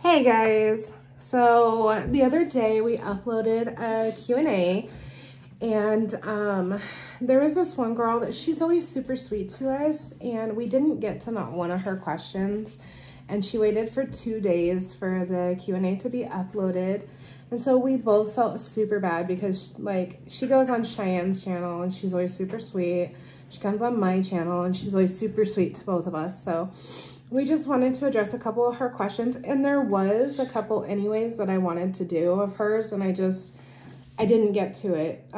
Hey guys, so the other day we uploaded a Q&A and there was this one girl that she's always super sweet to us, and we didn't get to not one of her questions, and she waited for 2 days for the Q&A to be uploaded. And so we both felt super bad because like she goes on Cheyenne's channel and she's always super sweet. She comes on my channel and she's always super sweet to both of us. So we just wanted to address a couple of her questions, and there was a couple anyways that I wanted to do of hers, and I didn't get to it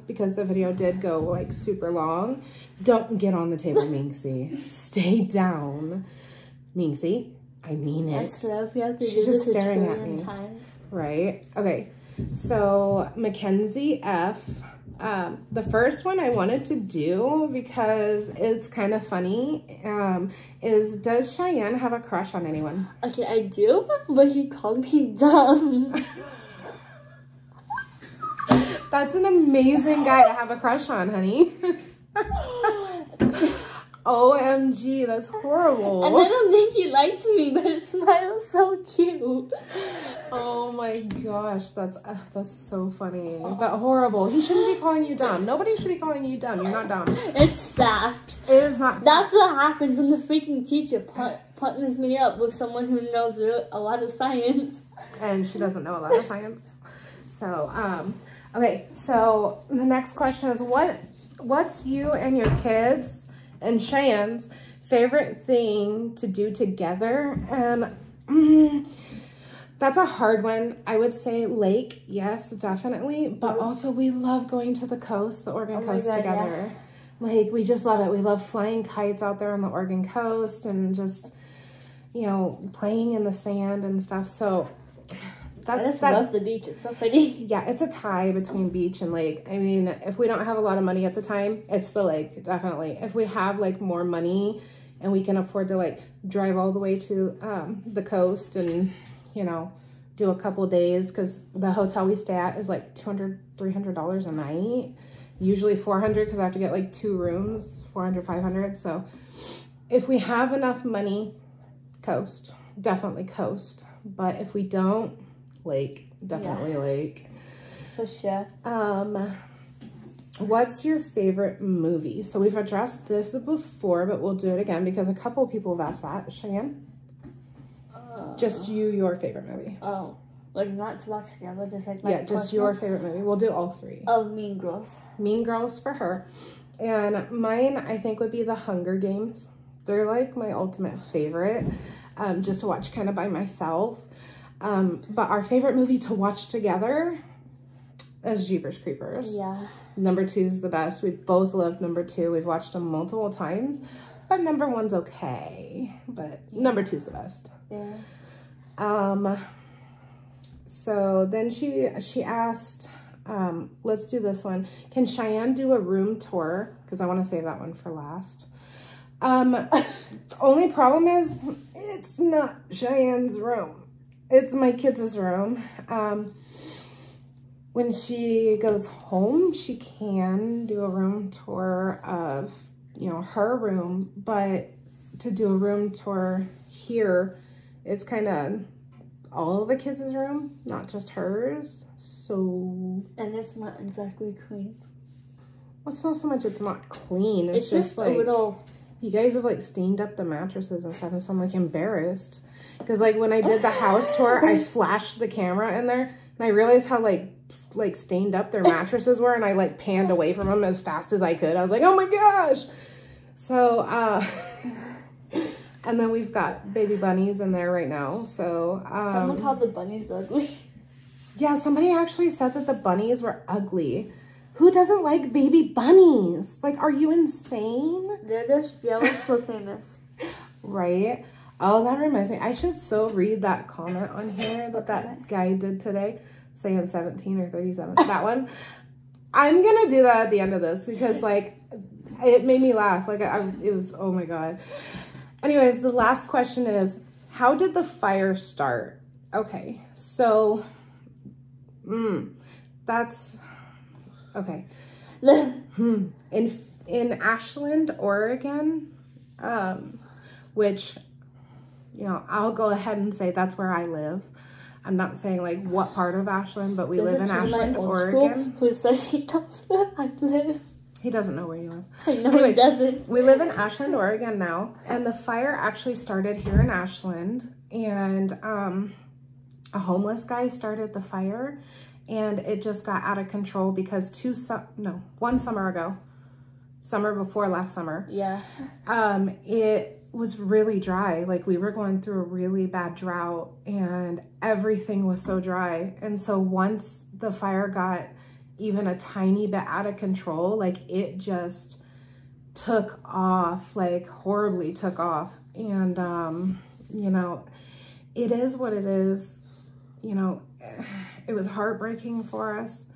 because the video did go like super long. Don't get on the table, Minxie. Stay down. Minxie, I mean it. I swear if we have to She's do just this staring a at me. times. Right? Okay. So Mackenzie F. The first one I wanted to do because it's kind of funny is, does Cheyenne have a crush on anyone? Okay, I do, but he called me dumb. That's an amazing guy to have a crush on, honey. OMG, that's horrible. And I don't think he likes me, but his smile is so cute. Oh my gosh, that's so funny, but horrible. He shouldn't be calling you dumb. Nobody should be calling you dumb. You're not dumb. It's fact. It is not fact. That's what happens when the freaking teacher partners me up with someone who knows a lot of science. And she doesn't know a lot of science. So, okay, so the next question is, what's you and your kids and Cheyenne's favorite thing to do together? And that's a hard one. I would say lake, yes, definitely. But also we love going to the coast, the Oregon coast together. Yeah. Like, we just love it. We love flying kites out there on the Oregon coast and just, you know, playing in the sand and stuff. So I just love the beach. It's so pretty. Yeah, it's a tie between beach and lake. I mean, if we don't have a lot of money at the time, it's the lake, definitely. If we have like more money and we can afford to like drive all the way to the coast and, you know, do a couple days, because the hotel we stay at is like $200, $300 a night. Usually $400 because I have to get like 2 rooms, $400, $500. So if we have enough money, coast, definitely coast. But if we don't, lake, definitely lake. For sure. What's your favorite movie? So we've addressed this before, but we'll do it again because a couple of people have asked that. Cheyenne? Just your favorite movie. Oh, like not to watch together, just like my yeah, just your favorite movie. We'll do all 3. Oh, Mean Girls. Mean Girls for her. And mine, I think, would be The Hunger Games. They're like my ultimate favorite, just to watch kind of by myself. But our favorite movie to watch together is Jeepers Creepers. Yeah. Number 2 is the best. We both loved number 2. We've watched them multiple times, but number 1's okay. But number 2's the best. Yeah. So then she asked, let's do this one. Can Cheyenne do a room tour? Because I want to save that one for last. Only problem is it's not Cheyenne's room. It's my kids' room. When she goes home, she can do a room tour of, you know, her room, but to do a room tour here is kind of all of the kids' room, not just hers. So, and it's not exactly clean. Well, it's not so much it's not clean. It's just like a little. You guys have like stained up the mattresses and stuff, and so I'm like embarrassed. Because like when I did the house tour, I flashed the camera in there and I realized how like stained up their mattresses were, and I like panned away from them as fast as I could. I was like, oh my gosh. So, and then we've got baby bunnies in there right now. So, someone called the bunnies ugly. Yeah, somebody actually said that the bunnies were ugly. Who doesn't like baby bunnies? Like, are you insane? They're just jealous for famous. Right? Oh, that reminds me. I should so read that comment on here that guy did today, saying 17 or 37. That one. I'm going to do that at the end of this because, like, it made me laugh. Like, it was, oh, my God. Anyways, the last question is, how did the fire start? Okay, so, that's, okay. In Ashland, Oregon, which you know, I'll go ahead and say that's where I live. I'm not saying like what part of Ashland, but we live in Ashland, Oregon. Who says he knows where I live? He doesn't know where you live. I know. Anyways, he doesn't. We live in Ashland, Oregon now, and the fire actually started here in Ashland, and a homeless guy started the fire, and it just got out of control because one summer before last summer. Yeah. It was really dry. Like we were going through a really bad drought and everything was so dry. And so once the fire got even a tiny bit out of control, like it just took off, like horribly took off. And, you know, it is what it is. You know, it was heartbreaking for us.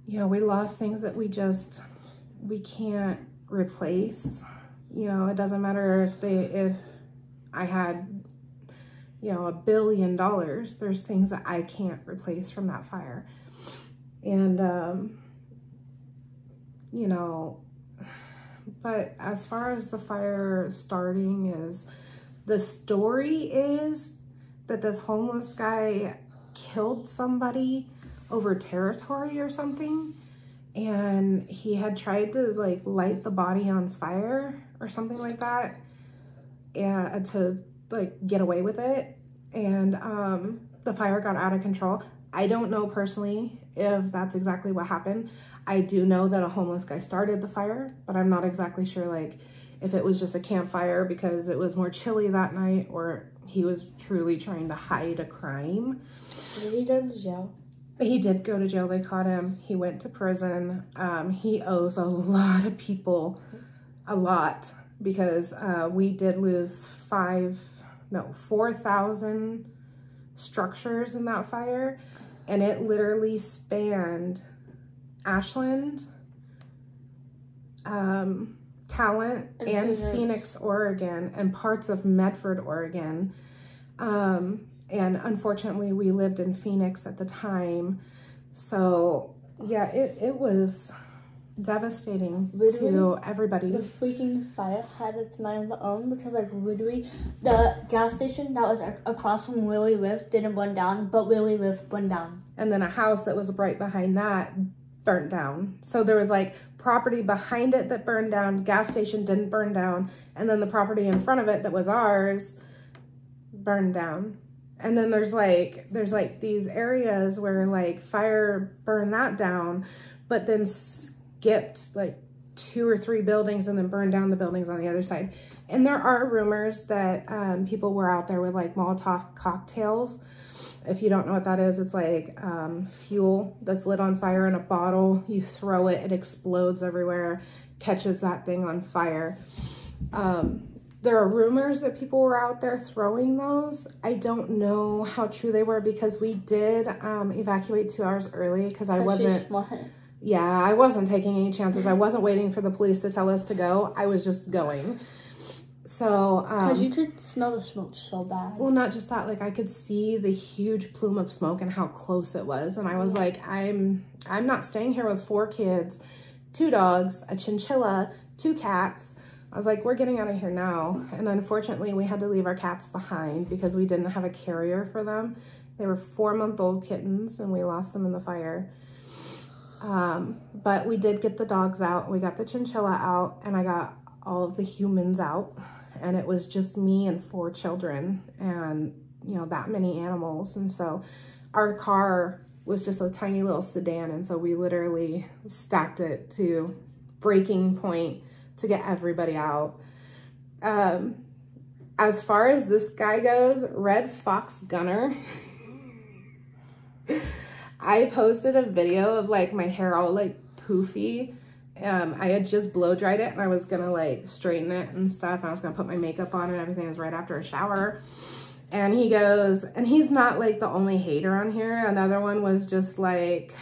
You know, we lost things that we can't replace. You know, it doesn't matter if I had, you know, $1 billion, there's things that I can't replace from that fire. And, you know, but as far as the fire starting is, the story is that this homeless guy killed somebody over territory or something. And he had tried to like light the body on fire or something like that, and to like get away with it. And the fire got out of control. I don't know personally if that's exactly what happened. I do know that a homeless guy started the fire, but I'm not exactly sure like if it was just a campfire because it was more chilly that night or he was truly trying to hide a crime. Did he go to jail? He did go to jail. They caught him. He went to prison. He owes a lot of people a lot because we did lose 4,000 structures in that fire. And it literally spanned Ashland, Talent, and Phoenix, Oregon, and parts of Medford, Oregon. And unfortunately, we lived in Phoenix at the time. So, yeah, it was devastating to everybody. The freaking fire had its mind of its own because, like, literally, the gas station that was across from where we lived didn't burn down, but where we lived burned down. And then a house that was right behind that burnt down. So there was, like, property behind it that burned down, gas station didn't burn down, and then the property in front of it that was ours burned down. And then there's like these areas where like fire burned that down, but then skipped like 2 or 3 buildings and then burned down the buildings on the other side. And there are rumors that people were out there with like Molotov cocktails. If you don't know what that is, it's like fuel that's lit on fire in a bottle. You throw it, it explodes everywhere, catches that thing on fire. There are rumors that people were out there throwing those. I don't know how true they were because we did evacuate 2 hours early because I wasn't taking any chances. I wasn't waiting for the police to tell us to go. I was just going. So, because you could smell the smoke so bad. Well, not just that, like I could see the huge plume of smoke and how close it was. And I was like, I'm not staying here with 4 kids, 2 dogs, a chinchilla, 2 cats. I was like, we're getting out of here now. And unfortunately, we had to leave our cats behind because we didn't have a carrier for them. They were 4-month-old kittens and we lost them in the fire. But we did get the dogs out. We got the chinchilla out and I got all of the humans out. And it was just me and 4 children and, you know, that many animals. And so our car was just a tiny little sedan. And so we literally stacked it to breaking point to get everybody out. As far as this guy goes, Red Fox Gunner, I posted a video of like my hair all like poofy. I had just blow dried it and I was gonna like straighten it and stuff. I was gonna put my makeup on and everything. It was right after a shower. And he goes, and he's not like the only hater on here. Another one was just like,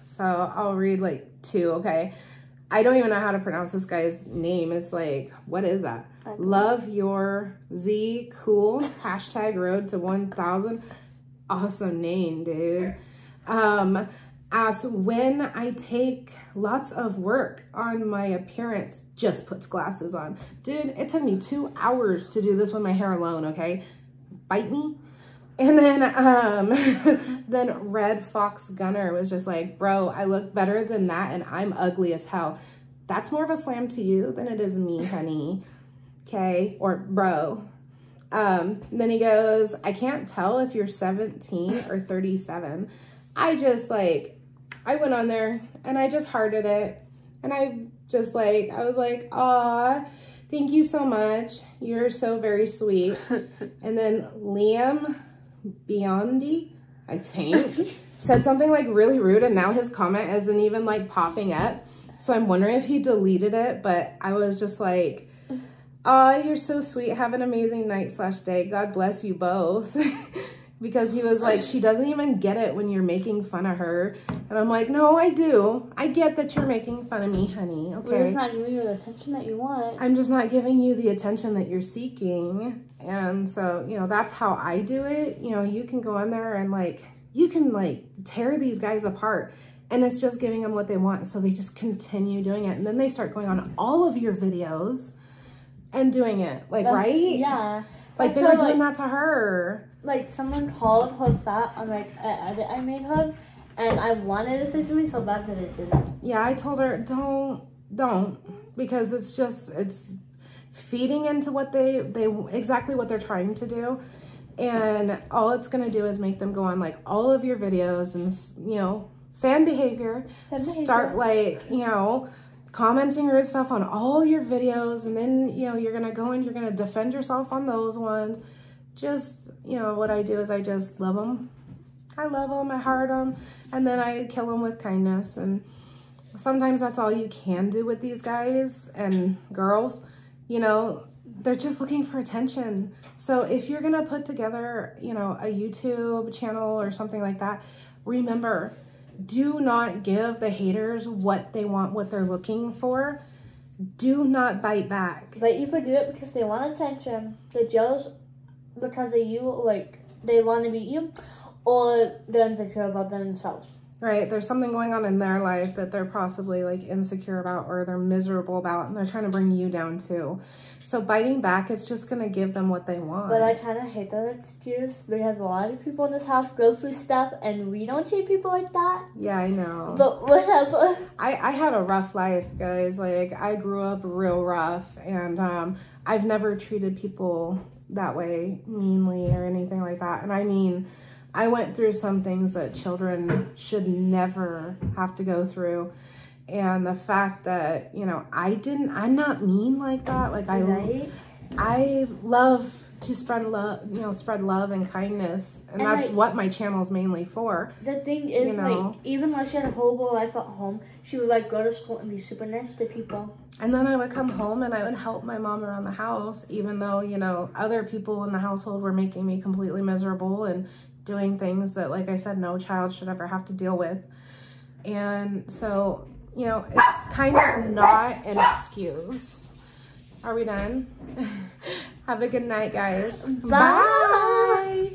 so I'll read like 2, okay? I don't even know how to pronounce this guy's name. It's like, what is that? Love your Z cool, hashtag road to 1,000. Awesome name, dude. asks when I take lots of work on my appearance, just puts glasses on. Dude, it took me 2 hours to do this with my hair alone, okay? Bite me. And then, then Red Fox Gunner was just like, bro, I look better than that and I'm ugly as hell. That's more of a slam to you than it is me, honey. Okay, or bro. Then he goes, I can't tell if you're 17 or 37. I just like, I went on there and I just hearted it. And I just like, I was like, aw, thank you so much. You're so very sweet. And then Liam Biondi, I think, said something like really rude, and now his comment isn't even like popping up. So I'm wondering if he deleted it, but I was just like, oh, you're so sweet. Have an amazing night/day. God bless you both. Because he was like, she doesn't even get it when you're making fun of her. And I'm like, no, I do. I get that you're making fun of me, honey. Okay. We're just not giving you the attention that you want. I'm just not giving you the attention that you're seeking. And so, you know, that's how I do it. You know, you can go in there and like, you can like tear these guys apart. And it's just giving them what they want. So they just continue doing it. And then they start going on all of your videos and doing it. Like, right? Yeah. Like, they were doing that to her. Like, someone called her fat on, like, an edit I made her, and I wanted to say something so bad that it didn't. Yeah, I told her, don't, because it's just, it's feeding into what they exactly what they're trying to do, and all it's going to do is make them go on, like, all of your videos and, you know, fan behavior. Start, like, you know, commenting rude stuff on all your videos, and then, you know, you're going to go and you're going to defend yourself on those ones. Just, you know, what I do is I just love them. I love them, I heart them, and then I kill them with kindness. And sometimes that's all you can do with these guys and girls. You know, they're just looking for attention. So if you're going to put together, you know, a YouTube channel or something like that, remember, do not give the haters what they want, what they're looking for. Do not bite back. But either do it because they want attention, they're jealous because of you, like, they want to beat you, or they're insecure about themselves. Right, there's something going on in their life that they're possibly, like, insecure about or they're miserable about, and they're trying to bring you down, too. So biting back, it's just going to give them what they want. But I kind of hate that excuse because a lot of people in this house go through stuff, and we don't treat people like that. Yeah, I know. But whatever. I had a rough life, guys. Like, I grew up real rough, and I've never treated people that way meanly or anything like that. And I mean, I went through some things that children should never have to go through. And the fact that, you know, I'm not mean like that. Like, I love to spread love, you know, spread love and kindness. And that's like, what my channel's mainly for. The thing is, you know, like, even though she had a horrible life at home, she would, like, go to school and be super nice to people. And then I would come home and I would help my mom around the house, even though, you know, other people in the household were making me completely miserable and doing things that, like I said, no child should ever have to deal with. And so, you know, it's kind of not an excuse. Are we done? Have a good night, guys. Bye. Bye.